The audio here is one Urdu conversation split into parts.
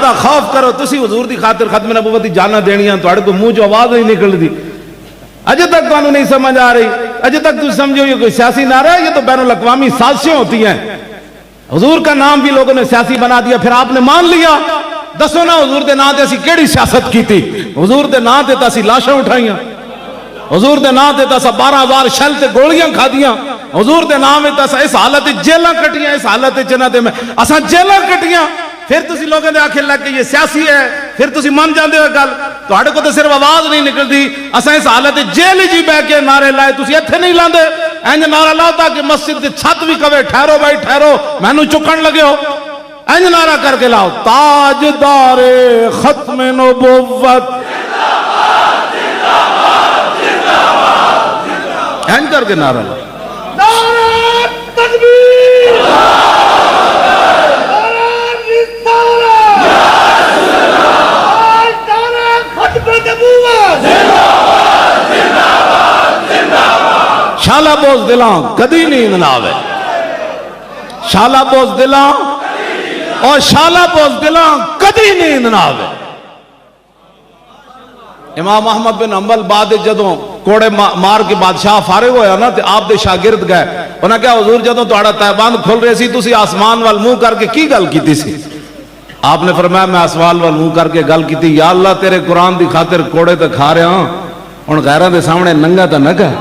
دا خوف کرو. تسی حضور دی خاطر ختم نبوت دی جانا دینیاں تواڈے کو منہ چ آواز نہیں نکلدی. اجے تک تانوں نہیں سمجھ آ رہی, اجے تک تم سمجھو یہ کوئی سیاسی نعرہ ہے, یہ تو بین الاقوامی سازشیں ہوتی ہیں. حضور کا نام بھی لوگوں نے سیاسی بنا دیا, پھر آپ نے مان لیا. دسو نا حضور دے نام تے اسی کیڑی سیاست کی تھی؟ حضور دے نام تے اسی لاشاں اٹھائیاں, حضور دے نام تے اسا 12,000 شل تے گولیاں کھا دیاں, حضور دے نام تے اسا اس حالت جیلاں کٹیاں, اس حالت جنہ تے میں اسا جیلاں کٹیاں. پھر تسی لوگوں نے آخر لگ کہ یہ سیاسی ہے, پھر تسی مان جاندے ہو گل. تواڈے کو تے صرف آواز نہیں نکلدی, اسا اس حالت جیل جی بہ کے نعرے لائے, تسی ایتھے نہیں لاندے. انج نعرہ لاتا کہ مسجد دی چھت بھی کہے ٹھہرو بھائی ٹھہرو, مینوں چکن لگے ہو. انج نعرہ کر کے لاؤ, تاجدار ختم نبوت انج کر کے نعرہ لاؤ. نعرہ تکبیر, نعرہ رسالت, نعرہ ختم نبوت. شالا بوز دلاں کدی نیند نہ آوے, شالا بوز دلاں اور شالا بوز دلاں کدی نیند نہ آوے. امام احمد بن حنبل بعد جدوں کوڑے مار کے بادشاہ فارغ ہویا نا, تے آپ دے شاگرد گئے. انہاں کہا حضور جدوں تہاڈا تہبند کھل رہے سی تسی آسمان وال منہ کر کے کی گل کیتی سی؟ آپ نے فرمایا میں آسمان وال منہ کر کے گل کیتی, یا اللہ تیرے قرآن دی خاطر کوڑے تے کھا رہا ہاں, ہن غیراں دے سامنے ننگا تے نہ کہہ.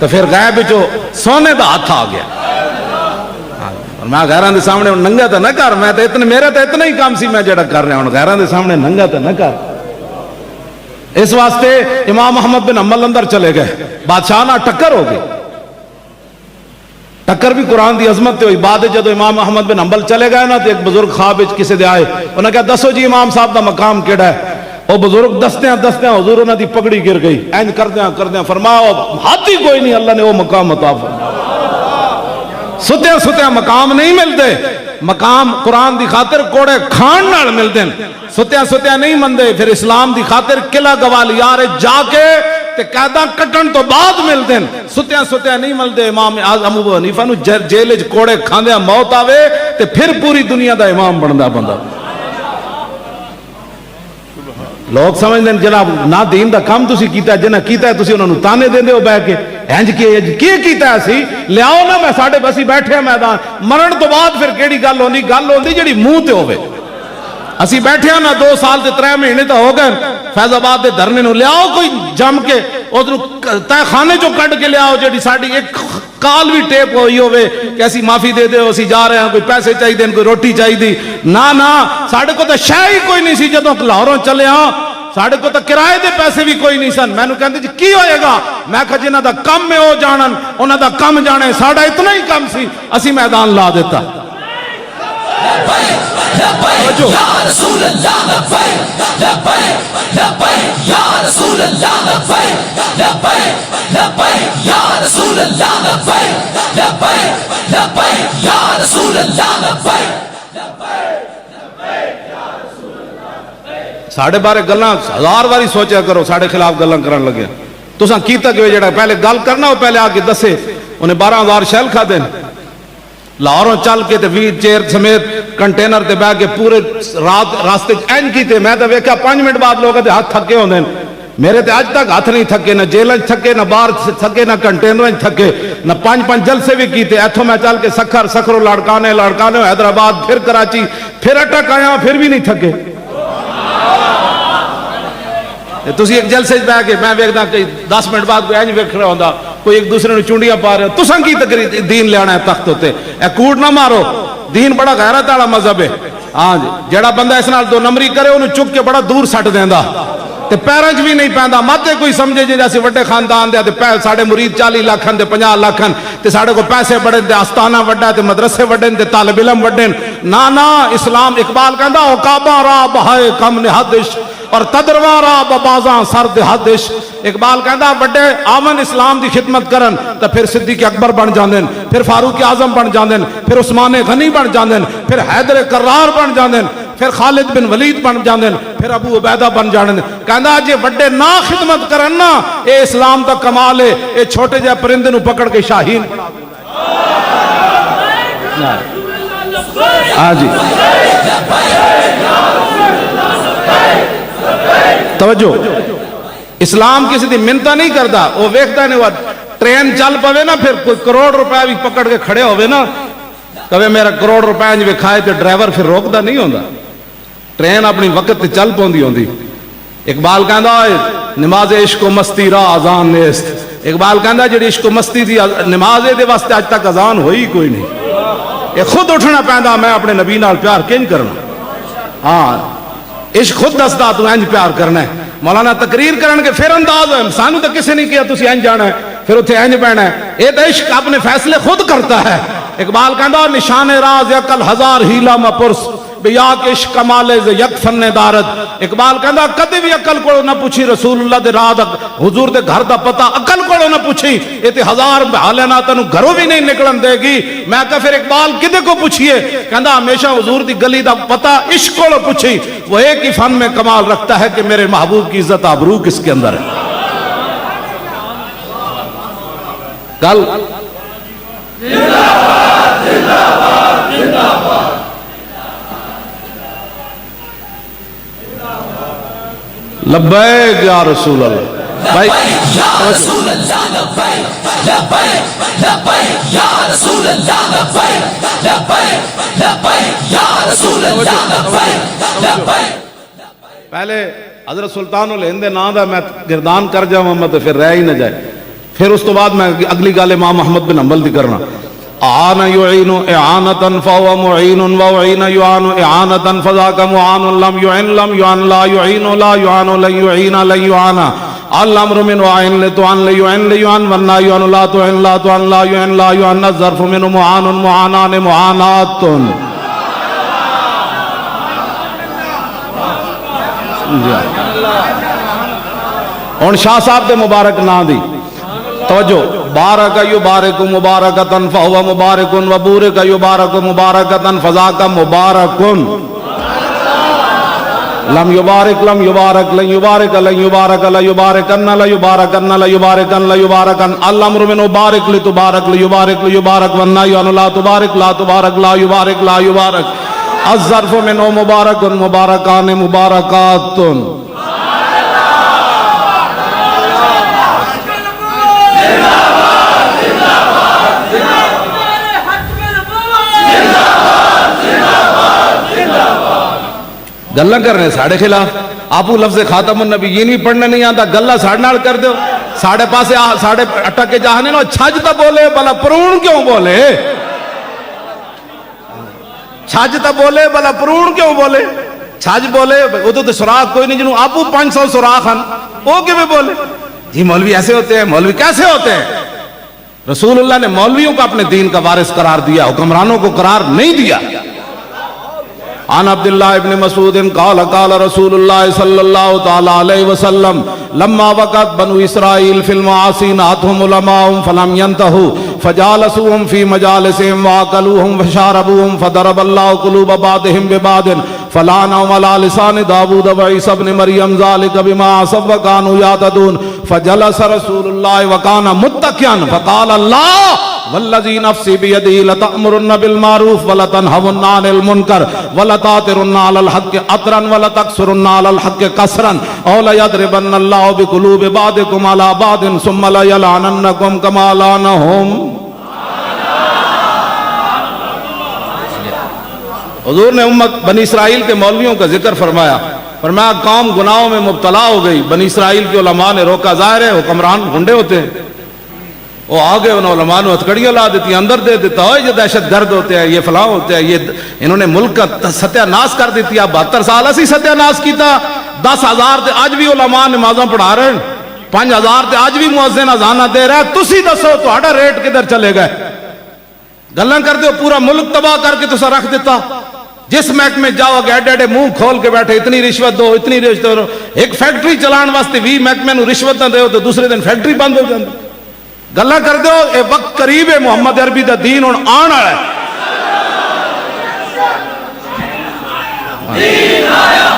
تو پھر غیب وچوں سونے دا ہاتھ آ گیا. میں غیراں دے سامنے ننگا تے نہ کر, میں تے اتنے میرے تے اتنا ہی کام سی میں جڑا کر رہا ہوں, غیراں دے سامنے ننگا تے نہ کر. اس واسطے امام احمد بن حنبل اندر چلے گئے, بادشاہ نہ ٹکر ہو گئی. ٹکر بھی قرآن دی عظمت تے ہوئی. بعد جدو امام احمد بن حنبل چلے گئے نا, تے ایک بزرگ خواب وچ کسے دے آئے, انہوں نے کہا دسو جی امام صاحب دا مقام کیڑا ہے؟ وہ بزرگ دستیاں حضور انہاں دی پگڑی گر گئی. اینج کردیاں فرمایا ہاتھ ہی کوئی نہیں, اللہ نے وہ مقام عطا فرمایا. ستیاں مقام نہیں ملتے, مقام قرآن دی خاطر کوڑے کھان نال ملتے ہیں. ستیاں نہیں مندے, پھر اسلام دی خاطر قلعہ گوالیار جا کے تے قیداں کٹن تو بعد ملتے ہیں. ستیاں نہیں ملتے. امام اعظم ابو حنیفہ نو جیل وچ کوڑے کھاندیاں موت آوے تے پھر پوری دنیا دا امام بندا بندہ. لوگ سمجھتے ہیں جناب نہ دین دا کام تسی کیتا ہے, جنہ کیتا ہے تسی انہوں نے تانے دے ہو بہ کے انج کی کیتا ہے سی لیاؤ نا. میں ساڑھے بسی بیٹھے ہیں میدان, مرن تو بعد پھر کیڑی گل ہوندی جڑی منہ تے ہوئے. اسی بیٹھے ہیں نا 2 سال تے 3 مہینے تو ہو گئے فیض آباد دے دھرنے نو, لیاؤ کوئی جم کے ادھر تہ خانے چو کٹ کے لیاؤ جڑی ساڑی ایک کال بھی ٹیپ ہوئی ہوئے کہ ایسی معافی دے دے, اسی جا رہے ہیں, کوئی پیسے چاہی دیں, کوئی روٹی چاہی دی. نا ساڑھے کو تو شے ہی کوئی نہیں سی. جدوں لاہوروں چلے ہاں ساڑھے کو تو کرائے دے پیسے بھی کوئی نہیں سن. میں نو کہندے جی کی ہوئے گا؟ میں کہا جنہ دا کم میں ہو جانن انہ دا کم جانے, ساڑھا اتنا ہی کم سی, اسی میدان لا دیتا. یا رسول اللہ لبیک لبیک لبیک یا رسول اللہ لبیک لبیک لبیک یا رسول اللہ لبیک لبیک لبیک یا رسول اللہ لبیک. ساڑھے بارے گلاں 1000 باری سوچا کرو, ساڑھے خلاف گلاں کرن لگے. تساں کیتا کہ جڑا پہلے گل کرنا وہ پہلے آ کے دسے. انہیں 12,000 شیل کھا دیں, لاہوروں چل کے تے ویل چیئر سمیت کنٹینر تے بہ کے پورے رات راستے این کیتے. میں تے ویکھیا 5 منٹ بعد لوگ تے ہاتھ تھکے ہوندے. میرے تے اج تک ہاتھ نہیں تھکے, نہ جیل وچ تھکے, نہ باہر تھکے, نہ کنٹینر وچ تھکے, نہ 5 جلسے بھی کیتے. ایتھوں میں چل کے سکھرو لاڑکانے حیدرآباد, پھر کراچی, پھر اٹک آیا, پھر بھی نہیں تھکے. تسی ایک جلسے بہ کے میں ویکھدا کہ 10 منٹ بعد کوئی انج ویکھ رہا ہوندا, کوئی ایک دوسرے نوں چونڈیاں پا رہے. تساں کی تقریر دین لیانا ہے تخت تے؟ اے کوڑ نہ مارو. دین بڑا غیرت والا مذہب ہے. ہاں جی, جڑا بندہ اس نال 2 نمبری کرے انہوں چک کے بڑا دور سٹ دیندا تے پیراں وچ بھی نہیں پیندا. مت کوئی سمجھے جی اسی وڈے خاندان دے تے ساڈے مرید 40 لاکھ تے 50 لاکھ تے ساڈے کو پیسے بڑے تے آستانہ وڈا تے مدرسے وڈے تے طالب علم وڈے. نا اسلام اقبال کہندا او کعبہ را بہائے کم نہادش اور تدروارا ببازاں سرد حدش. اقبال کہندا بڑے آمن اسلام دی خدمت کرن تو پھر صدیق اکبر بن جاندن, پھر فاروق اعظم بن جاندن, پھر عثمان غنی بن جاندن, پھر حیدر کرار بن جاندن, پھر خالد بن ولید بن جاندن, پھر ابو عبیدہ بن جاندن. کہندا جے بڑے نا خدمت کرن نا اے اسلام دا کمال ہے. اے چھوٹے جے پرندے نو پکڑ کے شاہین بنا دے. ہاں جی توجہ اسلام کسی دی منتا نہیں کرتا وہ ویکھتا نہیں ہوا ٹرین چل پوے نا پھر کوئی کروڑ روپے بھی پکڑ کے کھڑے ہوئے نا کبھی میرا کروڑ روپے جی کھائے تو ڈرائیور پھر روکتا نہیں ہوتا ٹرین اپنی وقت چل پوندی ہوندی اقبال کہندا نماز عشق و مستی را اذان نیست اقبال کہندا جڑی عشق و مستی دی نماز دے واسطے اج تک اذان ہوئی کوئی نہیں یہ خود اٹھنا پیندا میں اپنے نبی نال پیار کیوں کرنا ہاں عشق خود دسدا تو انج پیار کرنا ہے مولانا تقریر کرن کے پھر انداز ہے سانو تو کسی نہیں کیا تسی انج جانا ہے پھر اتنے انج بہنا ہے یہ تو عشق اپنے فیصلے خود کرتا ہے اقبال کہندا نشان راز عقل ہزار ہیلا مپرس بیا کے عشق کمالے ز یک فن دارت اقبال کہندا کدی بھی عقل کو نہ پوچھی رسول اللہ دے راہ دا حضور دے گھر دا پتہ عقل کو نہ پوچھی یہ تے ہزار حالے نہ تینوں گھروں بھی نہیں نکلن دے گی میں کہ پھر اقبال کدے کو پوچھیے کہندا ہمیشہ حضور دی گلی دا پتہ عشق کو پوچھی وہ ایک ہی فن میں کمال رکھتا ہے کہ میرے محبوب کی عزت آبرو کس کے اندر ہے کل لبیک یا رسول اللہ بھائی یا رسول اللہ لبیک لبیک لبیک یا رسول اللہ لبیک لبیک لبیک یا رسول اللہ لبیک لبیک پہلے حضرت سلطان الہند نام دا میں گردان کر جاؤں میں تو پھر رہ ہی نہ جائے پھر اس تو بعد میں اگلی گال امام محمد بن حنبل دی کرنا اعان یعین اعانتا فهو معین وعین یعان اعانتا فذاک معان لم یعن لا یعین لا یعان لن یعین لن یعان الامر من وعین لتعن لیعن لیعن والنا یعن لا تعن لا تعن لا یعن لا یعن الظرف من معان معانان معانات اور شاہ صاحب دے مبارک نا دی توجہ بارک یبارک مبارکتن فہو مبارکن وبورک یبارک مبارکتن فذاک مبارکن لم یبارک لم یبارک لن یبارک لن یبارک لا یبارکن لا یبارکن لا یبارکن لا یبارکن الامر من بارک لتبارک لیبارک لیبارک والنہی عن لا تبارک لا تبارک لا یبارک لا یبارک الظرف من مبارکن مبارکان مبارکاتن گلہ کرنے ساڑھے خلاف آپو لفظ خاتم النبی یہ نہیں پڑھنے نہیں آتا گلہ ساڑھے نال کر دو ساڑھے پاسے ساڑھے اٹک کے جاہنے نو چھاجتا بولے بلا پرون کیوں بولے چھاجتا بولے بلا پرون کیوں بولے چھاج بولے وہ تو سراخ کوئی نہیں جنہوں آپو 500 سراخ ہن وہ کیوں بولے جی مولوی ایسے ہوتے ہیں مولوی کیسے ہوتے ہیں رسول اللہ نے مولویوں کو اپنے دین کا وارث قرار دیا حکمرانوں کو قرار نہیں دیا عن عبداللہ ابن مسعود قال قال رسول اللہ صلی اللہ تعالی علیہ وسلم لما وقت بنو اسرائیل فی المعاصی ناتهم علماءهم فلم ينتهوا فجالسوهم في مجالسهم واكلوهم فشاربوهم فضرب الله قلوب بعضهم ببعض فلعنهم على لسان داود وعيسى ابن مريم ذلك بما عصوا وكانوا يعتدون فجلس رسول الله وكان متكئا فقال الله والذي نفسي بيده لتأمرن بالمعروف ولتنهون عن المنكر ولتأثرن على الحق أثرا ولتكسرن على الحق كسرا أو ليضربن الله بقلوب بعضكم على بعض ثم ليلعننكم كما لعنهم حضور نے امت بنی اسرائیل کے مولویوں کا ذکر فرمایا قوم گناہوں میں مبتلا ہو گئی بنی اسرائیل کے علماء نے روکا ظاہر ہے حکمران گنڈے ہوتے ہیں وہ آگے انہوں علماء نے ہتھکڑیاں لا دیتی اندر دے دیتا ہے یہ دہشت گرد ہوتے ہیں یہ فلاں ہوتے ہیں یہ انہوں نے ملک کا ستیہ ناس کر دیتی ہے 72 سال اسی ستیہ ناس کیتا 10,000 تے آج بھی علماء نمازاں پڑھا رہے ہیں 5,000 تے آج بھی مؤذن اذاناں دے رہا ہے تسی دسو تہاڈا ریٹ کدھر چلے گئے گلاں کر دیو پورا ملک تباہ کر کے تسا رکھ دیتا جس محکمے جاؤ گے ایڈے ایڈے منہ کھول کے بیٹھے اتنی رشوت دو اتنی رشوت دو ایک فیکٹری چلان واسطے 20 محکمے نو رشوت نہ دیو تو دوسرے دن فیکٹری بند ہو جاندی گلاں کر دیو اے وقت قریب ہے محمد عربی دا دین ہن آن والا ہے دین آیا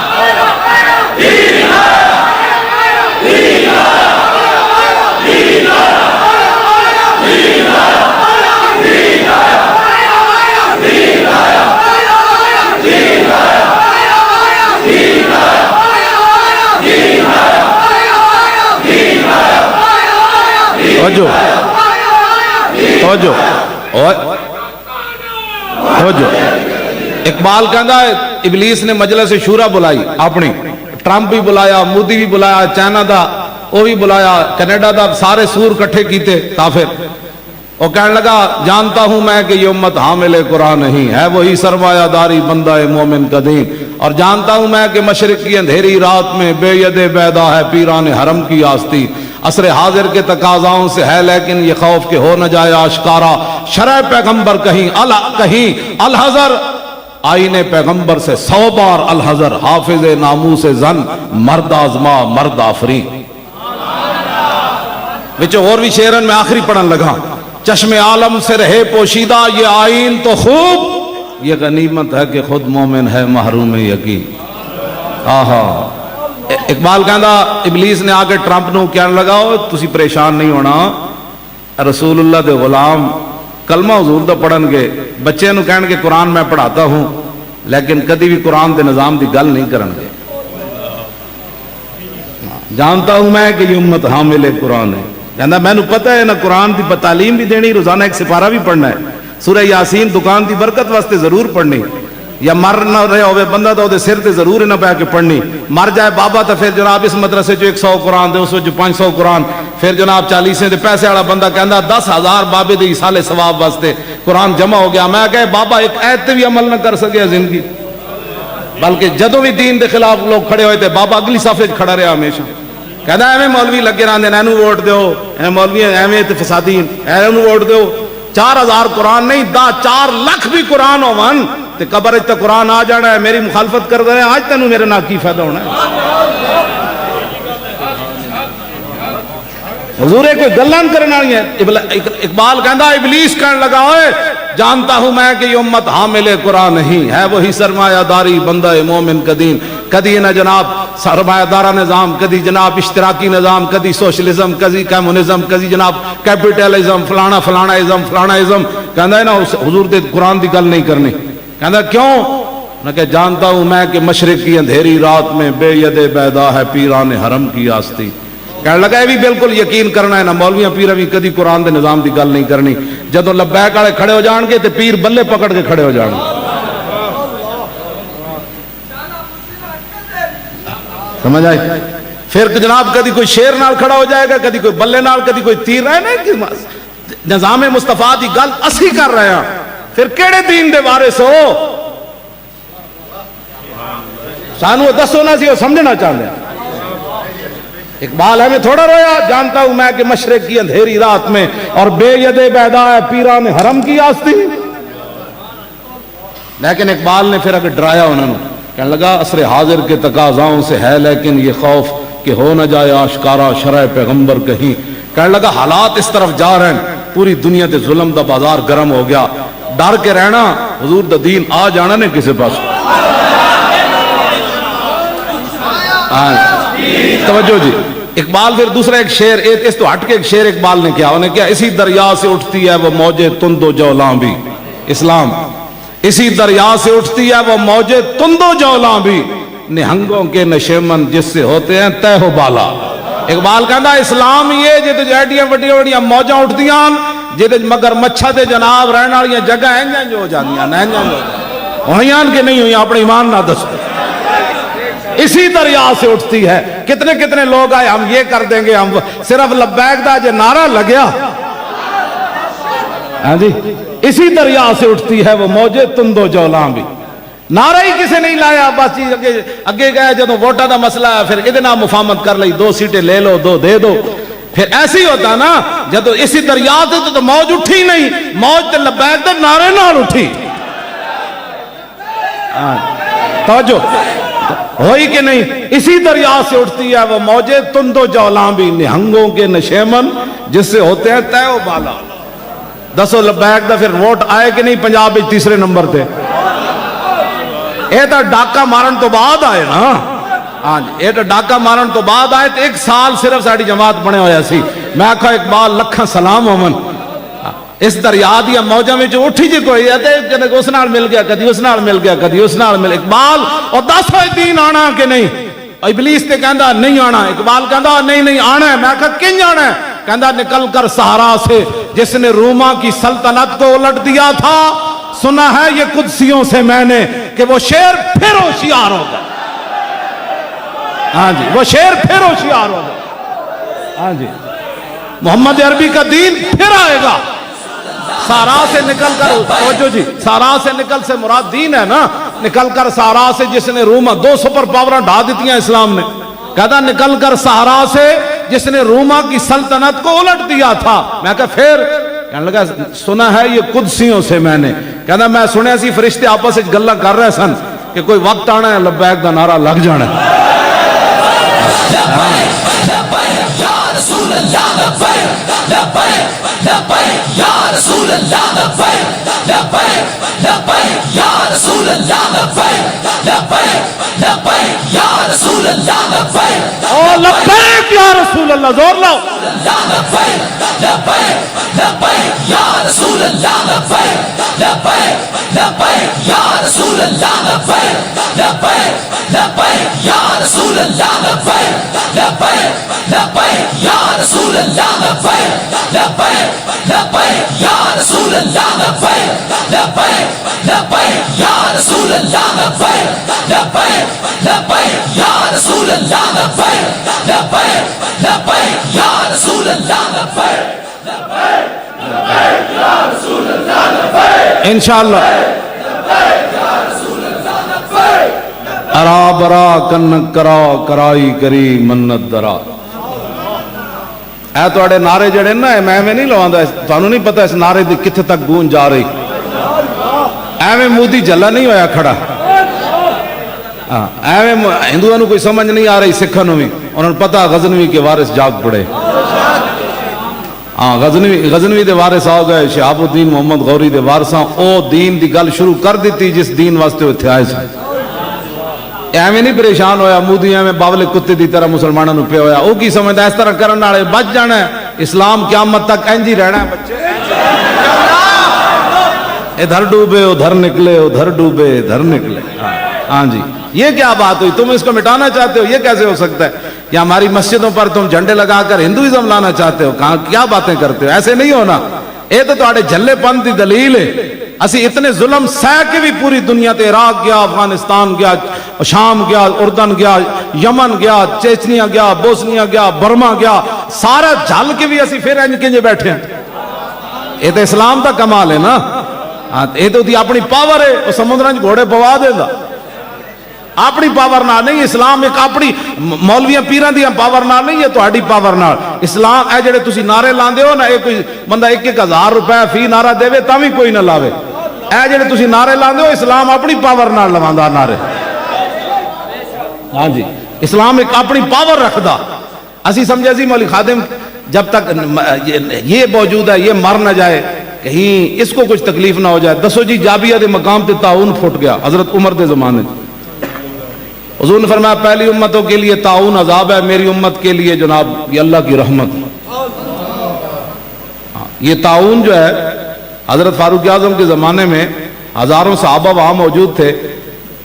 دین آیا دین آیا دین آیا دین آیا دین آیا توجہ توجہ توجہ اقبال کہندا ہے ابلیس نے مجلس شورا بلائی اپنی، ٹرمپ بھی بلایا، مودی بھی بلایا، چائنا دا وہ بھی بلایا، کینیڈا دا، سارے سور کٹھے کیتے کافر. وہ کہنے لگا جانتا ہوں میں کہ یہ امت حامل قرآن نہیں ہے، وہی سرمایہ داری بندہ مومن کا دین، اور جانتا ہوں میں کہ مشرق کی اندھیری رات میں بے ید بیدا ہے پیران حرم کی آستی. عصر حاضر کے تقاضاؤں سے ہے لیکن یہ خوف کہ ہو نہ جائے آشکارا، شرع پیغمبر کہیں الحذر، آئین پیغمبر سے 100 بار الحذر، حافظ ناموس زن مرد آزما مرد آفری. بچو اور بھی شعرن میں آخری پڑھن لگا، چشم عالم سے رہے پوشیدہ یہ آئین تو خوب، یہ غنیمت ہے کہ خود مومن ہے محروم یقین. آہا اقبال کہندا ابلیس نے آگے ٹرمپ نو کہنے لگا تسی پریشان نہیں ہونا، رسول اللہ دے غلام کلمہ حضور دا پڑھن گے، بچے نو کہن گے قرآن میں پڑھاتا ہوں، لیکن کدی بھی قرآن دے نظام دی گل نہیں کرن گے. جانتا ہوں میں کہ یہ امت حامل قرآن ہے. کہندا میں نو پتہ ہے نہ قرآن دی تعلیم بھی دینی، روزانہ ایک سپارہ بھی پڑھنا ہے، سورہ یاسین دکان دی برکت واسطے ضرور پڑھنی، یا مر نہ رہے ہوئے بندہ تو دے سر تے ضرور نہ پہ کے پڑھنی. مر جائے بابا تو پھر جناب اس مدرسے جو 100 قرآن دے اس جو 500 قرآن، پھر جناب 40 دے پیسے والا بندہ کہندا 10,000 بابے دے سالے ثواب واسطے قرآن جمع ہو گیا. میں کہے بابا ایک آیت تے بھی عمل نہ کر سکیا زندگی، بلکہ جدوں بھی دین دے خلاف لوگ کھڑے ہوئے تھے بابا اگلی صف وچ کھڑا رہا ہمیشہ. کہندا ایویں مولوی لگے رہندے اینو ووٹ دیو، اے مولوی ایویں تے فسادین اینو ووٹ دیو. 4,000 قرآن نہیں 4 لاکھ بھی قرآن ہون تے قبر تے قرآن آ جانا ہے. میری مخالفت کر رہے ہیں آج تینوں میرے نال کی فائدہ ہونا ہے؟ حضور کوئی گلاں کرنے والی ہے. اقبال کہندا ابلیس کہنے لگا اوئے جانتا ہوں میں کہ یہ امت حامل قرآن نہیں ہے، وہی سرمایہ داری بندہ مومن کا دین. کدی نہ جناب سرمایہ دارہ نظام، کدی جناب اشتراکی نظام، کدی سوشلزم، کدی کمیونزم، کدی جناب کیپٹلزم، فلانا فلانا ازم فلانا ازم. کہندا ہے نا حضور دے قرآن دی گل نہیں کرنی. کہندا کیوں؟ نہ کہ جانتا ہوں میں کہ مشرق کی اندھیری رات میں بے ید بیدا ہے پیران حرم کی آستی. کہنے لگا یہ بھی بالکل یقین کرنا ہے نا مولویاں پیرہ بھی کدی قرآن دے نظام دی گل نہیں کرنی. جدوں لبیک والے کھڑے ہو جان گے تے پیر بلے پکڑ کے کھڑے ہو جان گے. سمجھ آئی؟ پھر جناب کدی کوئی شیر نال کھڑا ہو جائے گا، کدی کوئی بلے نال، کدی کوئی تیر. رہے نا کہ نظام مصطفیٰ دی گل اسی کر رہے ہیں، پھر کیڑے دین دے وارث ہو؟ سانو دسو نا سی وہ سمجھنا چاہتے ہیں. اقبال ہے میں تھوڑا رویا، جانتا ہوں میں کہ مشرق کی اندھیری رات میں اور بے ید بیدا ہے پیران حرم کی آستی. لیکن اقبال نے پھر اگر ڈرایا انہوں نے، کہنے لگا عصر حاضر کے تقاضاؤں سے ہے لیکن یہ خوف کہ ہو نہ جائے آشکارا شرع پیغمبر کہیں. کہنے لگا حالات اس طرف جا رہے ہیں، پوری دنیا تے ظلم دا بازار گرم ہو گیا، ڈر کے رہنا حضور دا دین آ جانا نے کسی پاس. توجہ جی. اقبال پھر دوسرا ایک شعر اس تو ہٹ کے ایک شعر اقبال نے کیا، انہیں کیا اسی دریا سے اٹھتی ہے وہ موجے تند و جولاں بھی. اسلام اسی دریا سے اٹھتی ہے وہ موجے تند و جولاں بھی، نہنگوں کے نشیمن جس سے ہوتے ہیں تہ و بالا. اقبال کہندا اسلام یہ جے ایڈیاں وڈیاں وڈیاں موجاں اٹھدیاں جے مگر مچھا تے جناب رہن والیاں جگہ انج ہو جاندیاں ہوئیاں کہ نہیں ہوئیاں، اپنے ایمان نہ دسو. اسی دریا سے اٹھتی ہے. کتنے کتنے لوگ آئے ہم یہ کر دیں گے، ہم صرف لبیک دا جو نعرہ لگیا، ہاں جی اسی دریا سے اٹھتی ہے وہ موجے تند و جولاں بھی. نعرہ ہی کسی نہیں لایا، بس اگے گئے جدوں ووٹاں دا مسئلہ ہے پھر ادھے نال مفاہمت کر لئی، 2 سیٹیں لے لو 2 دے دو. پھر ایسے ہی ہوتا نا جدوں اسی دریا سے تو موج اٹھی نہیں، موج تے لبیک دے نعرے نال اٹھی. توجہ ہوئی کہ نہیں؟ اسی دریا سے اٹھتی ہے وہ موجے تند و جولاں بھی، نہنگوں کے نشیمن جس سے ہوتے ہیں تہ و بالا. دسو لبیک دا پھر ووٹ آئے کہ نہیں پنجاب میں تیسرے نمبر تے؟ اے تو ڈاکہ مارن تو بعد آئے نا. ہاں جی اے تو ڈاکہ مارن تو بعد آئے تو 1 سال صرف ساڑی جماعت بنے ہویا سی. میں آکھا اقبال لکھاں سلام ہومن اس دریا دیا موجہ میں جو اٹھی جی کوئی ہے اس نال مل گیا، کدی اس نال مل گیا، کدی اس نال مل. اقبال اور 10 ہوئے دین آنا کہ نہیں؟ ابلیس تے کہندا نہیں آنا. اقبال کہندا نہیں آنا ہے. میں کہا کنج آنا ہے؟ کہندا نکل کر صحرا سے جس نے روما کی سلطنت کو الٹ دیا تھا، سنا ہے یہ قدسیوں سے میں نے کہ وہ شیر پھر ہوشیار ہوگا. ہاں جی، وہ شیر پھر ہوشیار ہوگا. ہاں جی، محمد عربی کا دین پھر آئے گا. سارا سے نکل کر، توجہ جی، سارا سے نکل سے مراد دین ہے نا. نکل کر سارا سے جس نے روما، 2 سپر پاوریں ڈھا دیتی ہیں اسلام نے. کہتا نکل کر سہارا سے جس نے روما کی سلطنت کو الٹ دیا تھا. میں کہا پھر؟ کہنے لگا سنا ہے یہ قدسیوں سے میں نے. کہتا میں سنیا سی فرشتے آپس میں گلاں کر رہے سن کہ کوئی وقت آنا ہے لبیک دا نعرہ لگ جانا ہے. او لبیک یا رسول اللہ، زور لاؤ. انشاءاللہ ارا برا کن کرا کرائی کری منت درا. اے توڑے نعرے جڑے نا میں نہیں لواندا، تانوں نہیں پتہ اس نعرے دی کتھے تک گونج جا رہی. ایویں مودی جلا نہیں ہویا کھڑا. ایویں ہندوؤں نوں کوئی سمجھ نہیں آ رہی، سکھاں نوں بھی انہوں نے پتہ غزنوی کے وارث جاگ پڑے. ہاں غزنوی دے وارث آ گئے، شہاب الدین محمد غوری دے وارثاں او دین دی گل شروع کر دیتی جس دین واسطے اتھے آئے سن. ایویں نہیں پریشان ہویا مودی، ایویں باولے کتے دی طرح مسلمانوں نوں پہ ہویا. او کی سمجھدا اس طرح کرن والے بچ جانا ہے. اسلام قیامت تک انج ہی رہنا ہے بچے. ادھر ڈوبے ادھر نکلے، ادھر ڈوبے ادھر نکلے. ہاں جی، یہ کیا بات ہوئی؟ تم اس کو مٹانا چاہتے ہو؟ یہ کیسے ہو سکتا ہے؟ یا ہماری مسجدوں پر تم جھنڈے لگا کر ہندوازم لانا چاہتے ہو؟ کہاں کیا باتیں کرتے ہو؟ ایسے نہیں ہونا. یہ تو تہاڈے جھلے پن دی دلیل ہے. اسی اتنے ظلم سہ کے بھی پوری دنیا تے عراق گیا، افغانستان گیا، شام گیا، اردن گیا، یمن گیا، چیچنیا گیا، بوسنیا گیا، برما گیا، سارا جھل کے بھی اسی پھر انج کنجے بیٹھے ہیں. یہ تو اسلام دا کمال ہے نا. یہ تو اپنی پاور ہے. وہ سمندراں وچ گھوڑے پوا دیندا اپنی پاور نال نہیں. اسلام ایک اپنی مولویاں پیراں دی پاور نال نہیں ہے، تہاڈی پاور نال. اسلام اے جڑے تسی نعرے لاندے ہو نا، اے کوئی بندہ 1,000 روپے فی نعرہ دے تاں وی کوئی نہ لاوے. اے جڑے تسی نعرے لاندے ہو، اسلام اپنی پاور نال لواندا نعرے. ہاں جی، اسلام ایک اپنی پاور رکھدا. اسی سمجھے سی مولوی خادم جب تک یہ موجود ہے یہ مر نہ جائے، کہیں اس کو کچھ تکلیف نہ ہو جائے. دسو جی جابیہ دے مقام تے تعاون پھٹ گیا حضرت عمر دے زمانے. حضور نے فرمایا پہلی امتوں کے لیے تعاون عذاب ہے، میری امت کے لیے جناب یہ اللہ کی رحمت. یہ تعاون جو ہے حضرت فاروق اعظم کے زمانے میں ہزاروں صحابہ وہاں موجود تھے،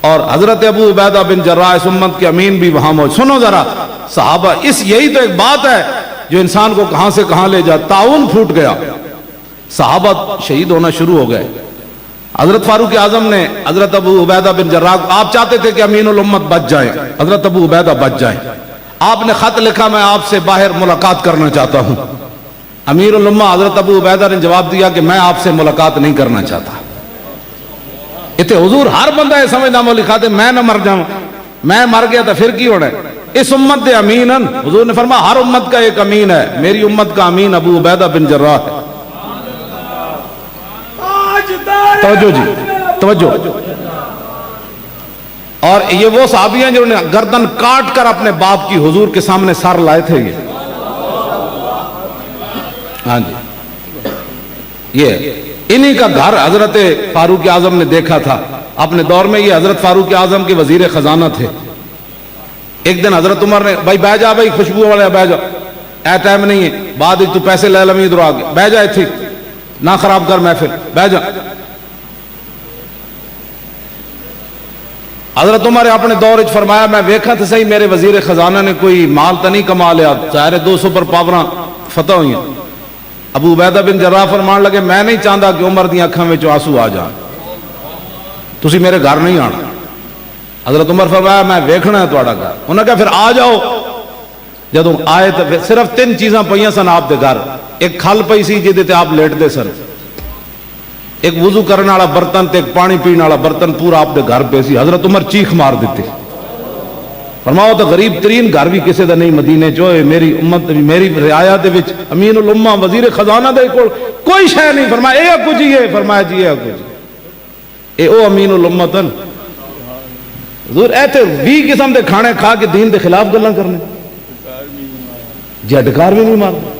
اور حضرت ابو عبیدہ بن جراح اس امت کے امین بھی وہاں موجود. سنو ذرا صحابہ، یہی تو ایک بات ہے جو انسان کو کہاں سے کہاں لے جائے. تعاون پھوٹ گیا، صحابہ شہید ہونا شروع ہو گئے. حضرت فاروق اعظم نے حضرت ابو عبیدہ بن جراح، آپ چاہتے تھے کہ امین الامت بچ جائیں، حضرت ابو عبیدہ بچ جائیں. آپ نے خط لکھا میں آپ سے باہر ملاقات کرنا چاہتا ہوں. امیر الامہ حضرت ابو عبیدہ نے جواب دیا کہ میں آپ سے ملاقات نہیں کرنا چاہتا. اتنے حضور ہر بندہ یہ سمجھنا مولوی خادم میں نہ مر جاؤں، میں مر گیا تو پھر کی ہونا ہے. اس امت دے امین. حضور نے فرمایا ہر امت کا ایک امین ہے، میری امت کا امین ابو عبیدہ بن جراح ہے. توجہ جی توجہ. اور یہ وہ صحابی ہیں جنہوں نے گردن کاٹ کر اپنے باپ کی حضور کے سامنے سر لائے تھے. یہ ہاں جی، یہ انہی کا گھر حضرت فاروق اعظم نے دیکھا تھا اپنے دور میں. یہ حضرت فاروق اعظم کے وزیر خزانہ تھے. ایک دن حضرت عمر نے بھائی بہ جا، بھائی خوشبو والے بہ جا، اے ٹائم نہیں ہے، بعد تو پیسے لے لمی ادھر آگے، بہ جا تھی نہ خراب کر محفل، بہ جا. حضرت عمر نے اپنے دور وچ فرمایا میں ویکھا تو صحیح میرے وزیر خزانہ نے کوئی مال تو نہیں کما لیا، ظاہر 200 پر پاوراں فتح ہوئی. ابو عبیدہ بن جراح فرمان لگے میں نہیں چاہتا کہ عمر دی اکھاں وچ آنسو آ جان, تسی میرے گھر نہیں آنا. حضرت عمر فرمایا میں ویکھنا ہے تہاڈا گھر. انہوں نے کہا پھر آ جاؤ. جدوں آئے تو صرف 3 چیزاں پئیاں سن آپ دے گھر. ایک کھل پئی سی جہدے تے آپ لیٹدے سن, ایک وضو کرنے والا برتن تے ایک پانی پینے والا برتن پورا آپ دے گھر پہ سی. حضرت عمر چیخ مار دیتے, فرماؤ تو غریب ترین گھر بھی کسی دا نہیں مدینے چ ہوئے, میری امت میری رعایا دے وچ امین الامہ وزیر خزانہ دے کول کوئی شے نہیں. فرمایا اے کچھ ہی ہے. فرمایا جی اے کچھ اے او امین الامت ہیں. حضور ایتھے 20 قسم دے کھانے کھا کے دین دے خلاف گلاں کرنے, جی ڈکار بھی نہیں مارنا.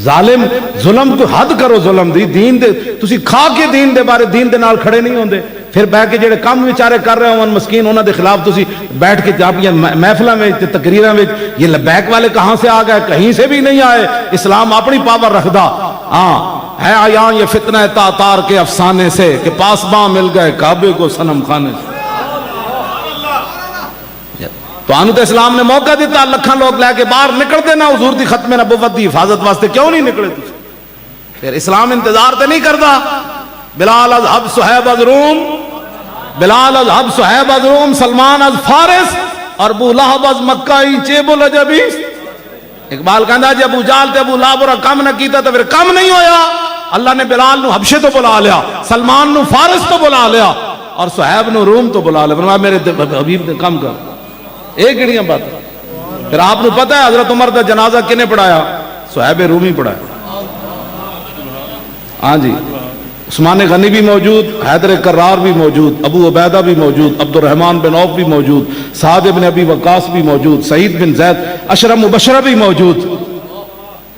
ظالم ظلم کو حد کرو ظلم دی. دین دے تسی کھا کے دین دے بارے دین دے نال کھڑے نہیں ہوندے, پھر بیٹھ کے جڑے کام بیچارے کر رہے ہوں مسکین انہاں دے خلاف تسی بیٹھ کے جاپیاں محفلاں میں تقریراں میں یہ لبیک والے کہاں سے آ گئے؟ کہیں سے بھی نہیں آئے. اسلام اپنی پاور رکھدا. ہاں ہے آیاں یہ فتنہ تاتار کے افسانے سے کہ پاسباں مل گئے کعبے کو صنم خانے سے. تو آنو تو اسلام نے موقع دیتا, لکھاں لوگ لے کے باہر نکل دینا حضور دی ختم نبوت دی حفاظت واسطے, کیوں نہیں نکلے تسی؟ پھر اسلام انتظار تے نہیں کردا. بلال از حب صہیب از روم, بلال از حب صہیب از روم, سلمان از فارس اور ابو لہب از مکہ چیب العجبیس. اقبال کہندا جی ابو جال تے ابو لہب اور کم نہ کیتا تو پھر کم نہیں ہویا. اللہ نے بلال نو حبشے تو بلا لیا, سلمان نو فارس تو بلا لیا اور صہیب نو روم تو بلا لیا. فرمایا میرے حبیب نے کم کر. ایک گڑیاں بات. پھر آپ نے پتہ ہے حضرت عمر دا جنازہ کنے پڑھایا؟ صہیب رومی پڑھایا. ہاں جی, عثمان غنی بھی موجود, حیدر کرار بھی موجود, ابو عبیدہ بھی موجود, عبد الرحمن بن عوف بھی موجود, سعد بن ابی وقاص بھی موجود, سعید بن زید اشرف مبشرہ بھی موجود,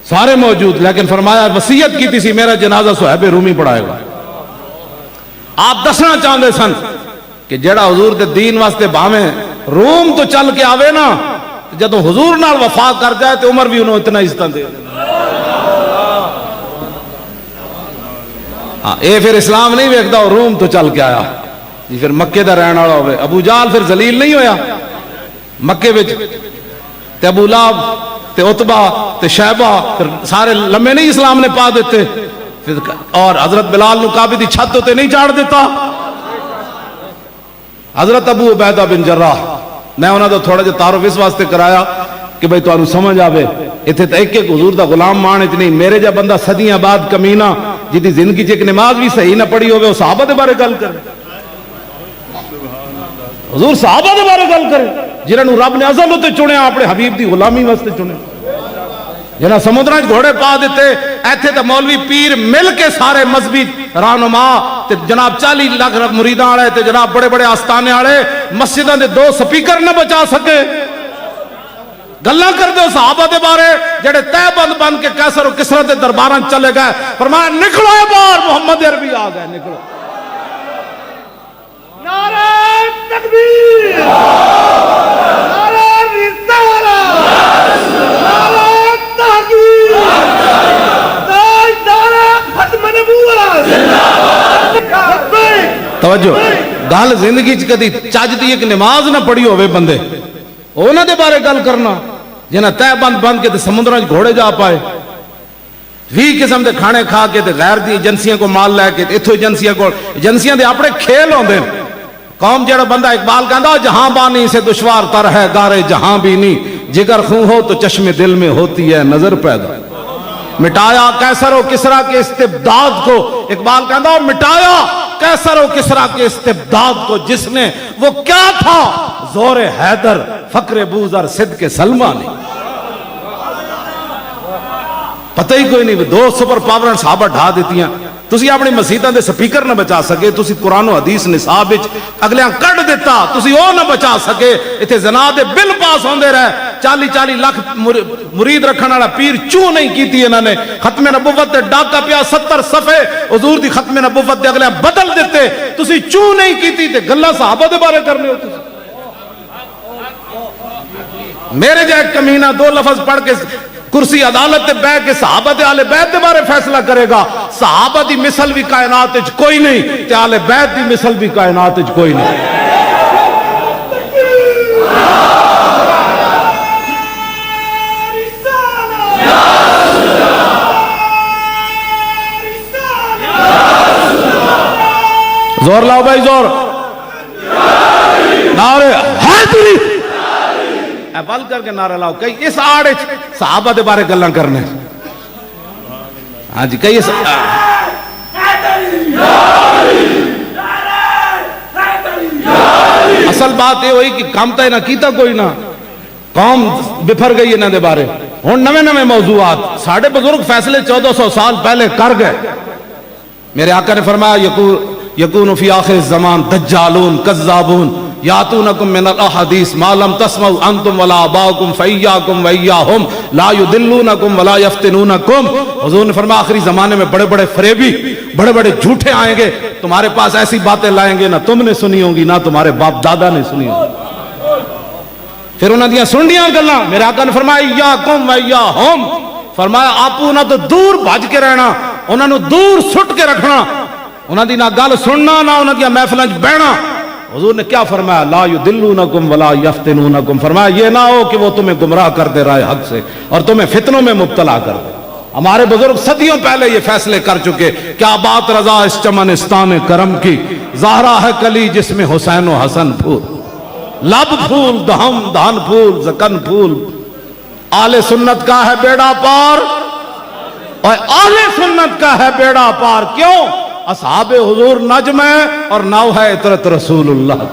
سارے موجود. لیکن فرمایا وصیت کی تھی میرا جنازہ صہیب رومی پڑھائے گا. آپ دسنا چاہتے سن کہ جڑا حضور دے دین واسطے بھاویں روم تو چل کے آوے نا, جدوں حضور نال وفا کر جائے تو عمر بھی انہوں اتنا عزت دے. ہاں اے پھر اسلام نہیں ویکھدا روم تو چل کے آیا جی, پھر مکے دا رہن والا ہوئے. ابو جال پھر ذلیل نہیں ہویا مکے وچ, تے ابو لہب تے عتبہ تے شیبہ پھر سارے لمحے نہیں اسلام نے پا دیتے. اور حضرت بلال نو کعبے دی چھت تے نہیں چاڑ دیتا. حضرت ابو عبیدہ بن جراح میں انہاں دا تھوڑا جہا تعارف اس واسطے کرایا کہ بھئی تانوں سمجھ آوے. اتنے تو ایک حضور دا غلام مان اچ نہیں, میرے جا بندہ صدیاں بعد کمینہ جدی زندگی چ ایک نماز بھی صحیح نہ پڑھی ہوئے, وہ صحابہ دے بارے گل کرے. حضور صحابہ دے بارے گل کرے جنہاں نو رب نے ازل تے چنیا اپنے حبیب دی غلامی واسطے چنیا, جنہاں سمندراں وچ گھوڑے پا دیتے. ایتھے تے مولوی پیر مل کے سارے مذہبی رہنما تے جناب 40 لاکھ مریداں والے تے جناب بڑے بڑے آستانے والے مسجداں دے 2 سپیکر نہ بچا سکے. گلاں کر دو صحابہ دے بارے جڑے تہ بند بن کے قیصر و کسریٰ دے درباراں چلے گئے. فرمایا نکلو باہر, محمد عربی آ گئے, نکلو. نعرہ تکبیر, نعرہ رسالت, نعرہ تحقیق, نعرہ ختم نبوت. توجہ, گل زندگی چ کدی چج دی ایک نماز نہ پڑھی ہوئے بندے, انہاں دے بارے گل کرنا جنہاں تہ بند بند کے سمندراں وچ گھوڑے جا پائے, 20 قسم دے کھانے کھا کے تے غیر دی ایجنسیاں کو مال لے کے اتھوں ایجنسیاں دے اپنے کھیل ہوندے. قوم جڑا بندہ اقبال کہندا جہاں بانی سے دشوار تر ہے گارے جہاں بھی نہیں, جگر خوں ہو تو چشم دل میں ہوتی ہے نظر پیدا. مٹایا قیصر و کسریٰ کے استبداد کو, اقبال کہندا مٹایا قیصر و کسریٰ کے استبداد کو جس نے, وہ کیا تھا زور حیدر فقر بوذر صدق سلمہ نے. پتہ ہی کوئی نہیں, 2 سپر پاورن صحابہ ڈھا دیتیاں. تسی اپنی مسیطاں دے سپیکر نہ بچا سکے, تسی قرآن و حدیث نصاب وچ اگلیاں کٹ دیتا, تسی او نہ بچا سکے. ایتھے زنا دے بل پاس ہوندے رہے, 40 لاکھ مرید رکھن والا پیر چوں نہیں کیتی انہاں نے. ختم نبوت تے ڈاکا پیا 70 صفحے حضور دی ختم نبوت دے اگلیاں بدل دیتے, تسی چوں نہیں کیتی تے گلاں صحابہ دے بارے کرنے ہو. تسی میرے جائے کمینہ 2 لفظ پڑھ کے کرسی عدالت تے بیٹھ کے صحابہ تے اہل بیت دے بارے فیصلہ کرے گا. صحابہ دی مثل بھی کائنات وچ کوئی نہیں تے اہل بیت دی مثل بھی کائنات وچ کوئی نہیں. رسالت زور لاؤ بھائی زور. نعرے حیدری بل کر کے نعرہ لاؤ. کئی اس آڑے صحابہ دے بارے گلاں کرنے. ہاں جی کئی اصل بات یہ ہوئی کہ کام تا نہ کیتا کوئی نہ قوم بفر گئی انہاں دے بارے. ہن نویں نویں موضوعات ساڈے بزرگ فیصلے 1400 سال پہلے کر گئے. میرے آقا نے فرمایا یکون فی آخر الزمان دجالون کذابون یاتونکم من الاحادیث ما لم تسمعوا انتم ولا آباؤکم فایاکم وایاہم لا یضلونکم ولا یفتنونکم. حضور نے فرمایا آخری زمانے میں بڑے بڑے فریبی بڑے بڑے جھوٹے آئیں گے, تمہارے پاس ایسی باتیں لائیں گے نہ تم نے سنی ہوں گی نہ تمہارے باپ دادا نے سنی ہوں گی. پھر انہوں نے سنڈیاں گلاں. میرے آقا نے فرمایا ایاکم وایاہم, فرمایا آپو نہ تو دور بھج کے رہنا, انہوں نے دور سٹ کے رکھنا, انہوں نے نہ گل سننا نہ انہوں نے محفلیں بہنا. حضور نے کیا فرمایا؟ لا یضلونکم ولا یفتنونکم. فرمایا یہ نہ ہو کہ وہ تمہیں گمراہ کر دے رائے حق سے اور تمہیں فتنوں میں مبتلا کر دے. ہمارے بزرگ صدیوں پہلے یہ فیصلے کر چکے. کیا بات رضا اس چمنستان کرم کی, زہرا ہے کلی جس میں حسین و حسن پھول, لب پھول دہم دہن پھول زکن پھول. آل سنت کا ہے بیڑا پار اور آل سنت کا ہے بیڑا پار. کیوں؟ اصحاب حضور نجم ہے اور نو ہے اطرت رسول اللہ.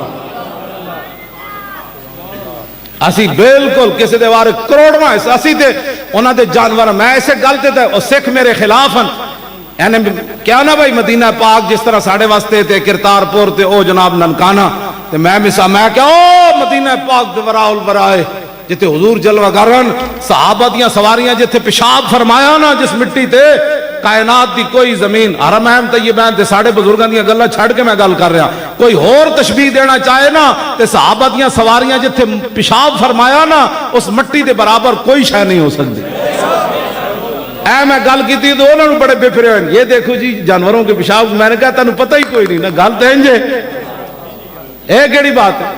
اسی بالکل کسی دے بارے کروڑواں اسی تے انہاں دے جانور. میں ایسے گلتے تھے اور سکھ میرے خلاف ہیں. یعنی کیا نا بھائی مدینہ پاک جس طرح ساڑھے واسطے تے کرتارپور تے او جناب ننکانہ تے میں کیا او مدینہ پاک دے وراء الورائے جتے حضور جلوہ کرن صحابہ دیاں سواریاں جتے پیشاب فرمایا نا جس مٹی تے کائنات دی کوئی زمین حرمین طیبین تے ساڑھے بزرگاں دیاں گلاں چھڑ کے میں گل کر رہا. کوئی اور تشبیہ دینا چاہے نا تے صحابہ دیاں سواریاں جتے پیشاب فرمایا نا اس مٹی دے برابر کوئی شے نہیں ہو سکتی. اے میں گل کی تھی تو انہوں نے بڑے بے پھرے ہوئے. یہ دیکھو جی جانوروں کے پیشاب. میں نے کہا تینوں پتہ ہی کوئی نہیں نا گل تے انجے اے کیڑی بات ہے.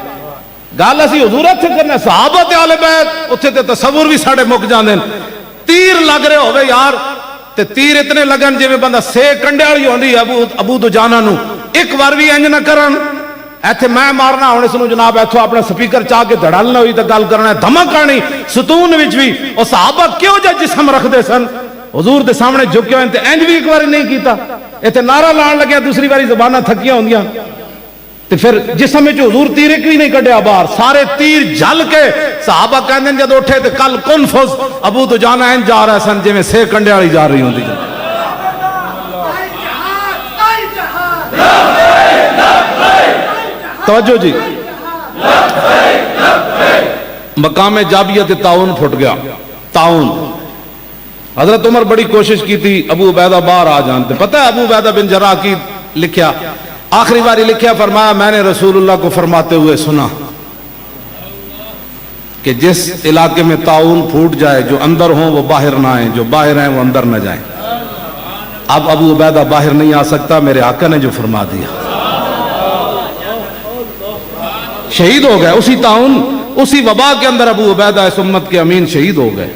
گل اسی حضور اتھے کرنا صحابہ تے آل بیت اتھے تے تصور بھی ساڑھے مک جاندے. تیر لگ رہے ہوئے یار تے تیر اتنے لگن جی میں بندہ سے کنڈے والی ہوندی ابو دجانہ نو ایک بار بھی انج نہ کرن. ایتھے میں مارنا ہونے سنو جناب ایتھو اپنا سپیکر چاہ کے دھڑالنا ہوئی تے گل کرنا ہے دھمک آنی ستون وچ بھی. اور صحابہ کیوں جا جسم رکھ دے سن حضور دے سامنے جھکے ہوئے تے انج بھی ایک بار نہیں کیتا. ایتھے نعرہ لان لگیا دوسری باری زباناں تھکیاں ہوندیاں تے پھر جسم وچ حضور تیر ایک بھی نہیں کڈیا باہر. سارے تیر جل کے صحابہ کہندے جد اٹھے تے کل کن فز ابو دجانہ انج جا رہا سن جویں سے کنڈے والی جا رہی ہوندی. توجہ جی مقام جابیت تعاون پھٹ گیا. تعاون حضرت عمر بڑی کوشش کی تھی ابو عبیدہ باہر آ جانتے. پتہ ہے ابو عبیدہ بن جراح کی لکھیا آخری باری لکھیا فرمایا میں نے رسول اللہ کو فرماتے ہوئے سنا کہ جس علاقے میں تعاون پھوٹ جائے جو اندر ہوں وہ باہر نہ آئیں جو باہر ہیں وہ اندر نہ جائیں. اب ابو عبیدہ باہر نہیں آ سکتا. میرے آقا نے جو فرما دیا شہید ہو گئے اسی تعاون اسی وبا کے اندر. ابو عبیدہ اس امت کے امین شہید ہو گئے.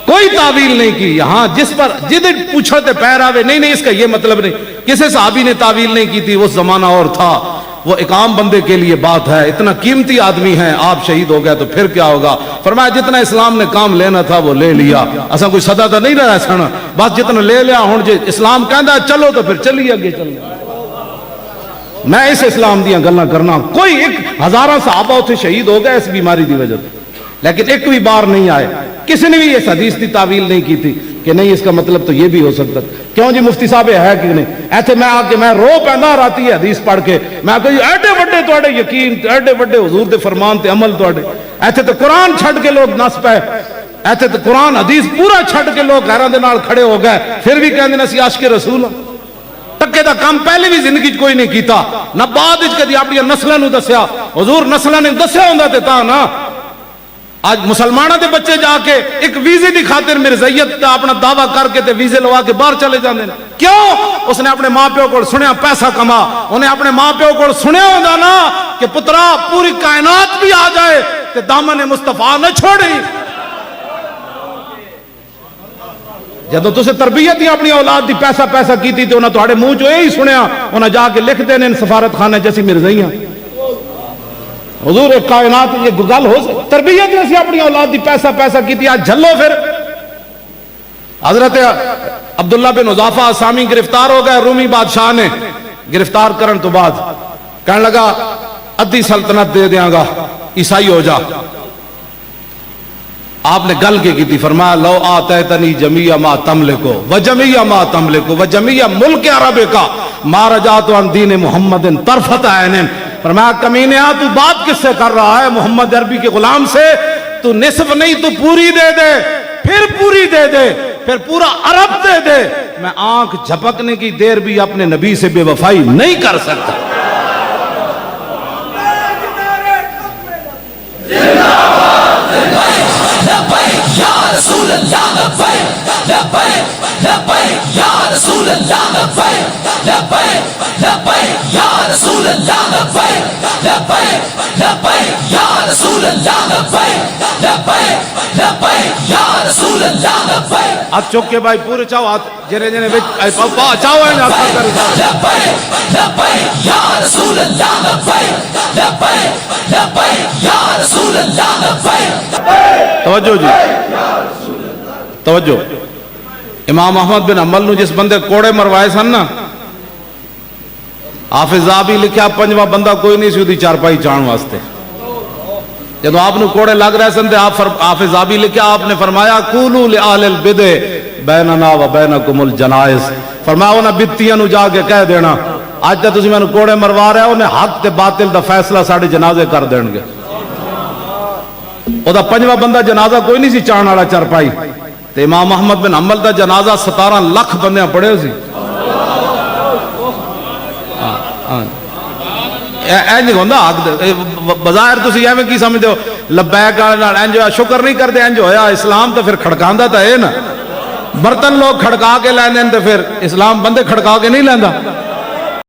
کوئی تعویل نہیں کی. یہاں جس پر جدھر پوچھتے پیر آوے نہیں اس کا یہ مطلب نہیں. کسی صحابی نے تعویل نہیں کی تھی. وہ زمانہ اور تھا. وہ ایک عام بندے کے لیے بات ہے. اتنا قیمتی آدمی ہے آپ شہید ہو گئے تو پھر کیا ہوگا. فرمایا جتنا اسلام نے کام لینا تھا وہ لے لیا. ایسا کوئی صدا تو نہیں رہا سن بس جتنا لے لیا. ہوں جی اسلام کہندا چلو تو پھر چلیے اگے چلو. میں اس اسلام دیاں گلاں کرنا. کوئی ایک ہزاراں صحابہ اتنے شہید ہو گئے اس بیماری دی وجہ سے لیکن ایک بھی بار نہیں آئے. کسی نے بھی اس حدیث کی تعویل نہیں کی تھی کہ نہیں اس کا مطلب تو یہ بھی ہو سکتا. کیوں جی مفتی صاحب ہے کہ نہیں. ایسے میں آ کے میں رو پہنا راتی ہے حدیث پڑھ کے. میں کہ ایڈے وڈے تواڈے یقین ایڈے وڈے حضور دے فرمان تے عمل تواڈے. ایتھے تو قرآن چھڈ کے لوگ نس پے. ایتھے تو قرآن حدیث پورا چھڈ کے لوگ غیراں دے نال کھڑے ہو گئے. پھر بھی کہندے نے اسی عاشق رسول ٹکے دا کام پہلے بھی زندگی کوئی نہیں کیتا نہ بعد وچ کدی اپنی نسلاں نو دسیا. حضور نسلاں نے دسیا ہوندا تے تاں نا آج مسلمانوں دے بچے جا کے ایک ویزے دی خاطر مرزائیت کا اپنا دعویٰ کر کے تے ویزے لوا کے باہر چلے جاندے ہیں. کیوں؟ اس نے اپنے ماں پیو کو سنیا پیسہ کما. انہیں اپنے ماں پیو کو سنیا ہوندا نا کہ پترا پوری کائنات بھی آ جائے تے دامن مصطفیٰ نہ چھوڑی. جدوں تسے تربیت ہی اپنی اولاد دی پیسہ پیسہ کیتی تے انہاں تہاڈے منہ چوں یہی سنیا، انہاں جا کے لکھ دینے سفارت خانے جیسی مرزائیاں. حضور کائنات یہ گل ہو تربیت نے اپنی اولاد دی پیسہ پیسہ کیتی. آج جھلو پھر حضرت عبداللہ بن حذافہ اسامی گرفتار ہو گئے رومی بادشاہ نے. گرفتار کرن تو بعد کہنے لگا ادھی سلطنت دے دیاں گا عیسائی ہو جا. آپ نے گل کی تھی، فرمایا لو آتیتنی جمیع ما تملکو وجمیع ما تملکو وجمیع ملک عرب کا ما رجعت عن دین محمد طرفت عین. فرمایا کمینے تو بات کس سے کر رہا ہے؟ محمد عربی کے غلام سے. تو نصف نہیں تو پوری دے دے، پھر پوری دے دے، پھر پورا عرب دے دے، میں آنکھ جھپکنے کی دیر بھی اپنے نبی سے بے وفائی نہیں کر سکتا. یا رسول اللہ لبیک لبیک لبیک یا رسول اللہ لبیک لبیک لبیک یا رسول اللہ لبیک لبیک لبیک یا رسول اللہ لبیک لبیک لبیک یا رسول اللہ لبیک. ہاتھ چوک کے بھائی پورے چاہو ہاتھ جنے جنے چاہو ہے نا لبیک لبیک یا رسول اللہ لبیک لبیک لبیک یا رسول اللہ لبیک. توجہ جی توجہ. امام احمد بن حنبل نو جس بندے کوڑے مروائے سن نا، حافظ ذہبی لکھیا پنجواں بندہ کوئی نہیں سی دی چارپائی چان واسطے. جب آپ نے کوڑے لگ رہے سن تے حافظ ذہبی لکھیا، آپ نے فرمایا قولوا لآل البدع بیننا و بینکم الجنائز. فرمایا انہاں بدتیاں نو جا کے کہہ دینا اج تے تسی مینوں کوڑے مروا رہے ہو، انہیں حق تے باطل دا فیصلہ ساڈے جنازے کر دین گے. او دا پنجواں بندہ جنازہ کوئی نہیں سی چان والا چارپائی تے امام احمد بن حنبل دا جنازہ 17 لاکھ بندے پڑھے سی. اینج ہوندا حق بظاہر تسی ایویں کی سمجھدے ہو لبیک والے نال انج ہویا شکر نہیں کردے انج ہویا. اسلام تے پھر کھڑکاندا تے ہے نا، برتن لوگ کھڑکا کے لیندے تے پھر اسلام بندے کھڑکا کے نہیں لیندا.